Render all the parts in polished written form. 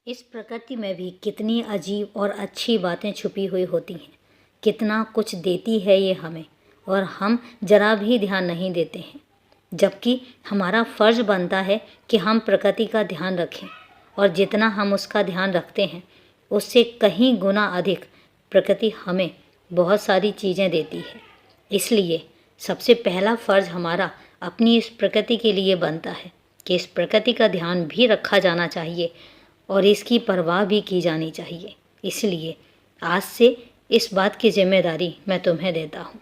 इस प्रकृति में भी कितनी अजीब और अच्छी बातें छुपी हुई होती हैं। कितना कुछ देती है ये हमें और हम जरा भी ध्यान नहीं देते हैं, जबकि हमारा फ़र्ज़ बनता है कि हम प्रकृति का ध्यान रखें। और जितना हम उसका ध्यान रखते हैं उससे कहीं गुना अधिक प्रकृति हमें बहुत सारी चीज़ें देती है। इसलिए सबसे पहला फ़र्ज़ हमारा अपनी इस प्रकृति के लिए बनता है कि इस प्रकृति का ध्यान भी रखा जाना चाहिए और इसकी परवाह भी की जानी चाहिए। इसलिए आज से इस बात की जिम्मेदारी मैं तुम्हें देता हूँ।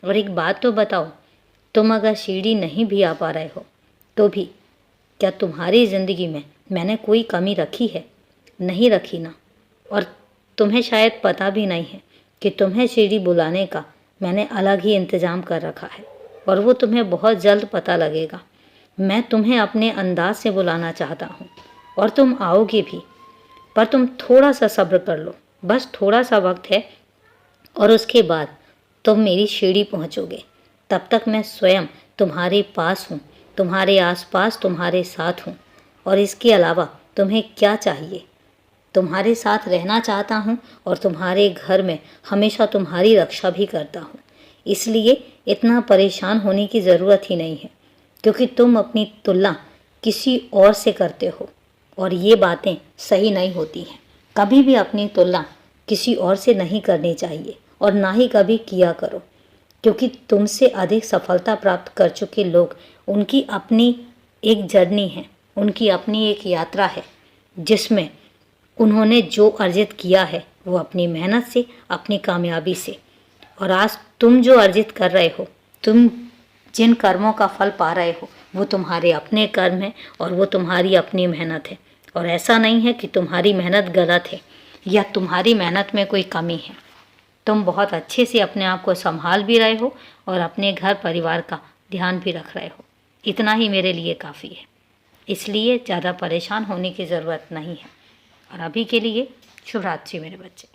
और एक बात तो बताओ, तुम अगर सीढ़ी नहीं भी आ पा रहे हो तो भी क्या तुम्हारी ज़िंदगी में मैंने कोई कमी रखी है? नहीं रखी ना। और तुम्हें शायद पता भी नहीं है कि तुम्हें सीढ़ी बुलाने का मैंने अलग ही इंतज़ाम कर रखा है और वो तुम्हें बहुत जल्द पता लगेगा। मैं तुम्हें अपने अंदाज से बुलाना चाहता हूँ और तुम आओगे भी, पर तुम थोड़ा सा सब्र कर लो। बस थोड़ा सा वक्त है और उसके बाद तुम मेरी सीढ़ी पहुँचोगे। तब तक मैं स्वयं तुम्हारे पास हूँ, तुम्हारे आसपास, तुम्हारे साथ हूँ। और इसके अलावा तुम्हें क्या चाहिए? तुम्हारे साथ रहना चाहता हूँ और तुम्हारे घर में हमेशा तुम्हारी रक्षा भी करता हूँ। इसलिए इतना परेशान होने की ज़रूरत ही नहीं है, क्योंकि तुम अपनी तुलना किसी और से करते हो और ये बातें सही नहीं होती हैं। कभी भी अपनी तुलना किसी और से नहीं करनी चाहिए और ना ही कभी किया करो, क्योंकि तुमसे अधिक सफलता प्राप्त कर चुके लोग, उनकी अपनी एक जर्नी है, उनकी अपनी एक यात्रा है, जिसमें उन्होंने जो अर्जित किया है वो अपनी मेहनत से, अपनी कामयाबी से। और आज तुम जो अर्जित कर रहे हो, तुम जिन कर्मों का फल पा रहे हो, वो तुम्हारे अपने कर्म हैं और वो तुम्हारी अपनी मेहनत है। और ऐसा नहीं है कि तुम्हारी मेहनत गलत है या तुम्हारी मेहनत में कोई कमी है। तुम बहुत अच्छे से अपने आप को संभाल भी रहे हो और अपने घर परिवार का ध्यान भी रख रहे हो। इतना ही मेरे लिए काफ़ी है। इसलिए ज़्यादा परेशान होने की ज़रूरत नहीं है। और अभी के लिए शुभ रात्रि मेरे बच्चे।